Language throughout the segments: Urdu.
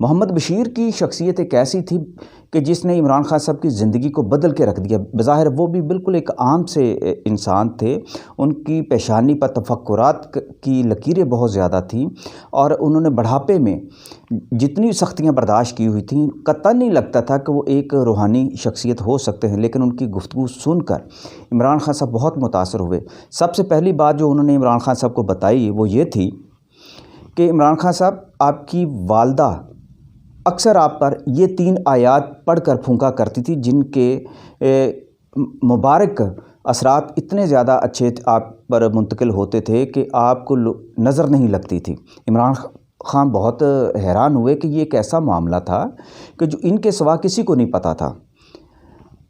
محمد بشیر کی شخصیت ایک ایسی تھی کہ جس نے عمران خان صاحب کی زندگی کو بدل کے رکھ دیا۔ بظاہر وہ بھی بالکل ایک عام سے انسان تھے، ان کی پیشانی پر تفکرات کی لکیریں بہت زیادہ تھیں، اور انہوں نے بڑھاپے میں جتنی سختیاں برداشت کی ہوئی تھیں، قطعاً نہیں لگتا تھا کہ وہ ایک روحانی شخصیت ہو سکتے ہیں، لیکن ان کی گفتگو سن کر عمران خان صاحب بہت متاثر ہوئے۔ سب سے پہلی بات جو انہوں نے عمران خان صاحب کو بتائی وہ یہ تھی کہ عمران خان صاحب، آپ کی والدہ اکثر آپ پر یہ 3 آیات پڑھ کر پھونکا کرتی تھی، جن کے مبارک اثرات اتنے زیادہ اچھے آپ پر منتقل ہوتے تھے کہ آپ کو نظر نہیں لگتی تھی۔ عمران خان بہت حیران ہوئے کہ یہ ایک ایسا معاملہ تھا کہ جو ان کے سوا کسی کو نہیں پتہ تھا۔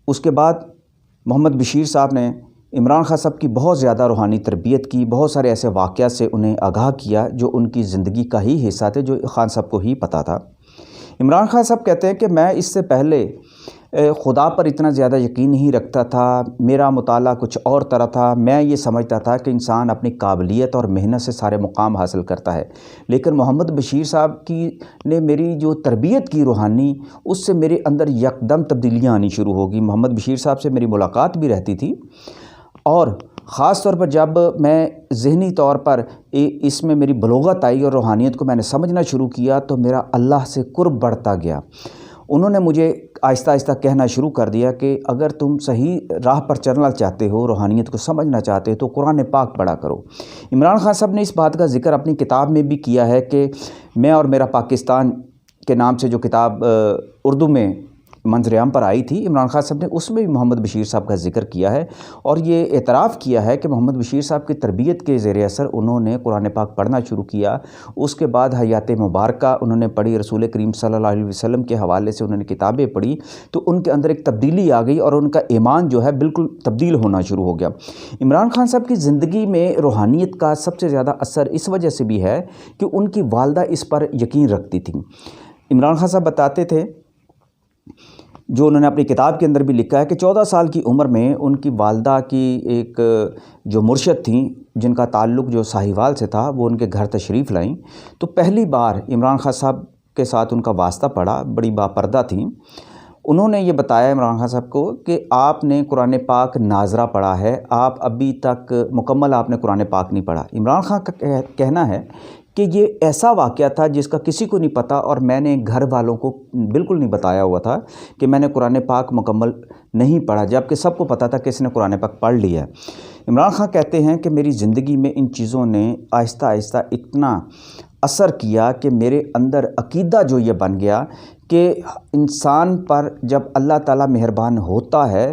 اس کے بعد محمد بشیر صاحب نے عمران خان صاحب کی بہت زیادہ روحانی تربیت کی، بہت سارے ایسے واقعات سے انہیں آگاہ کیا جو ان کی زندگی کا ہی حصہ تھے، جو خان صاحب کو ہی پتہ تھا۔ عمران خان صاحب کہتے ہیں کہ میں اس سے پہلے خدا پر اتنا زیادہ یقین نہیں رکھتا تھا، میرا مطالعہ کچھ اور طرح تھا، میں یہ سمجھتا تھا کہ انسان اپنی قابلیت اور محنت سے سارے مقام حاصل کرتا ہے، لیکن محمد بشیر صاحب کی نے میری جو تربیت کی روحانی، اس سے میرے اندر یکدم تبدیلیاں آنی شروع ہوگی۔ محمد بشیر صاحب سے میری ملاقات بھی رہتی تھی، اور خاص طور پر جب میں ذہنی طور پر اس میں میری بلوغت آئی اور روحانیت کو میں نے سمجھنا شروع کیا، تو میرا اللہ سے قرب بڑھتا گیا۔ انہوں نے مجھے آہستہ آہستہ کہنا شروع کر دیا کہ اگر تم صحیح راہ پر چلنا چاہتے ہو، روحانیت کو سمجھنا چاہتے ہو، تو قرآن پاک پڑھا کرو۔ عمران خان صاحب نے اس بات کا ذکر اپنی کتاب میں بھی کیا ہے کہ میں اور میرا پاکستان کے نام سے جو کتاب اردو میں منظر عام پر آئی تھی، عمران خان صاحب نے اس میں بھی محمد بشیر صاحب کا ذکر کیا ہے، اور یہ اعتراف کیا ہے کہ محمد بشیر صاحب کی تربیت کے زیر اثر انہوں نے قرآن پاک پڑھنا شروع کیا۔ اس کے بعد حیات مبارکہ انہوں نے پڑھی، رسول کریم صلی اللہ علیہ وسلم کے حوالے سے انہوں نے کتابیں پڑھی، تو ان کے اندر ایک تبدیلی آ گئی، اور ان کا ایمان جو ہے بالکل تبدیل ہونا شروع ہو گیا۔ عمران خان صاحب کی زندگی میں روحانیت کا سب سے زیادہ اثر اس وجہ سے بھی ہے کہ ان کی والدہ اس پر یقین رکھتی تھیں۔ عمران خان صاحب بتاتے تھے، جو انہوں نے اپنی کتاب کے اندر بھی لکھا ہے، کہ 14 سال کی عمر میں ان کی والدہ کی ایک جو مرشد تھیں، جن کا تعلق جو ساہیوال سے تھا، وہ ان کے گھر تشریف لائیں، تو پہلی بار عمران خان صاحب کے ساتھ ان کا واسطہ پڑا، بڑی باپردہ تھیں۔ انہوں نے یہ بتایا عمران خان صاحب کو کہ آپ نے قرآن پاک ناظرہ پڑھا ہے، آپ ابھی تک مکمل آپ نے قرآن پاک نہیں پڑھا۔ عمران خان کا کہنا ہے کہ یہ ایسا واقعہ تھا جس کا کسی کو نہیں پتہ، اور میں نے گھر والوں کو بالکل نہیں بتایا ہوا تھا کہ میں نے قرآن پاک مکمل نہیں پڑھا، جبکہ سب کو پتہ تھا کہ اس نے قرآن پاک پڑھ لیا ہے۔ عمران خان کہتے ہیں کہ میری زندگی میں ان چیزوں نے آہستہ آہستہ اتنا اثر کیا کہ میرے اندر عقیدہ جو یہ بن گیا کہ انسان پر جب اللہ تعالیٰ مہربان ہوتا ہے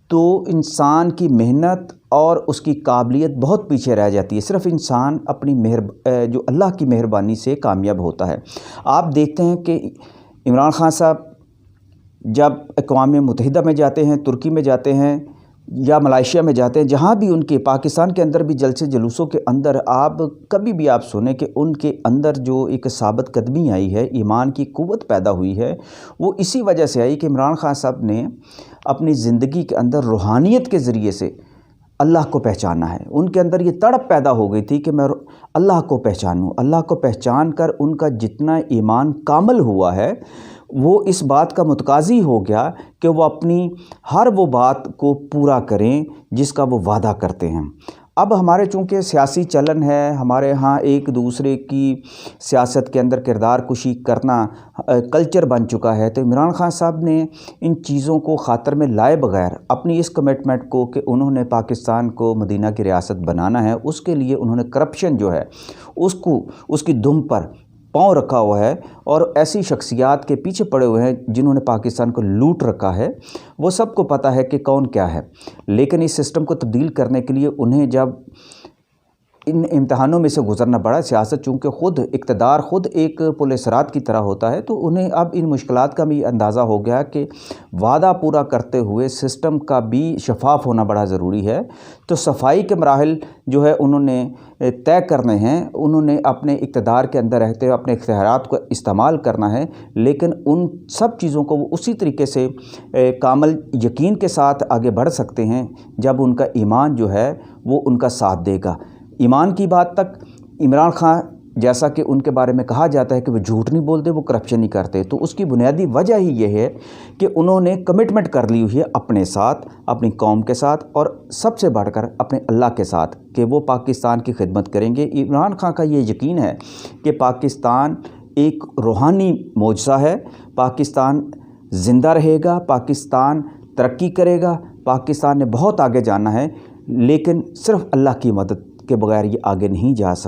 تو انسان کی محنت اور اس کی قابلیت بہت پیچھے رہ جاتی ہے، صرف انسان اپنی جو اللہ کی مہربانی سے کامیاب ہوتا ہے۔ آپ دیکھتے ہیں کہ عمران خان صاحب جب اقوام متحدہ میں جاتے ہیں، ترکی میں جاتے ہیں یا ملائیشیا میں جاتے ہیں، جہاں بھی ان کے پاکستان کے اندر بھی جلسے جلوسوں کے اندر آپ کبھی بھی آپ سنیں کہ ان کے اندر جو ایک ثابت قدمی آئی ہے، ایمان کی قوت پیدا ہوئی ہے، وہ اسی وجہ سے آئی کہ عمران خان صاحب نے اپنی زندگی کے اندر روحانیت کے ذریعے سے اللہ کو پہچانا ہے۔ ان کے اندر یہ تڑپ پیدا ہو گئی تھی کہ میں اللہ کو پہچانوں۔ اللہ کو پہچان کر ان کا جتنا ایمان کامل ہوا ہے، وہ اس بات کا متقاضی ہو گیا کہ وہ اپنی ہر وہ بات کو پورا کریں جس کا وہ وعدہ کرتے ہیں۔ اب ہمارے چونکہ سیاسی چلن ہے، ہمارے ہاں ایک دوسرے کی سیاست کے اندر کردار کشی کرنا کلچر بن چکا ہے، تو عمران خان صاحب نے ان چیزوں کو خاطر میں لائے بغیر اپنی اس کمٹمنٹ کو کہ انہوں نے پاکستان کو مدینہ کی ریاست بنانا ہے، اس کے لیے انہوں نے کرپشن جو ہے اس کی دم پر پاؤں رکھا ہوا ہے، اور ایسی شخصیات کے پیچھے پڑے ہوئے ہیں جنہوں نے پاکستان کو لوٹ رکھا ہے۔ وہ سب کو پتہ ہے کہ کون کیا ہے، لیکن اس سسٹم کو تبدیل کرنے کے لیے انہیں جب ان امتحانوں میں سے گزرنا پڑا، سیاست چونکہ خود اقتدار خود ایک پل صراط کی طرح ہوتا ہے، تو انہیں اب ان مشکلات کا بھی اندازہ ہو گیا کہ وعدہ پورا کرتے ہوئے سسٹم کا بھی شفاف ہونا بڑا ضروری ہے۔ تو صفائی کے مراحل جو ہے انہوں نے طے کرنے ہیں، انہوں نے اپنے اقتدار کے اندر رہتے ہوئے اپنے اختیارات کو استعمال کرنا ہے، لیکن ان سب چیزوں کو وہ اسی طریقے سے کامل یقین کے ساتھ آگے بڑھ سکتے ہیں جب ان کا ایمان جو ہے وہ ان کا ساتھ دے گا۔ ایمان کی بات تک عمران خان جیسا کہ ان کے بارے میں کہا جاتا ہے کہ وہ جھوٹ نہیں بولتے، وہ کرپشن نہیں کرتے، تو اس کی بنیادی وجہ ہی یہ ہے کہ انہوں نے کمٹمنٹ کر لی ہوئی ہے اپنے ساتھ، اپنی قوم کے ساتھ، اور سب سے بڑھ کر اپنے اللہ کے ساتھ کہ وہ پاکستان کی خدمت کریں گے۔ عمران خان کا یہ یقین ہے کہ پاکستان ایک روحانی معجزہ ہے، پاکستان زندہ رہے گا، پاکستان ترقی کرے گا، پاکستان نے بہت آگے جانا ہے، لیکن صرف اللہ کی مدد کے بغیر یہ آگے نہیں جا سکتا۔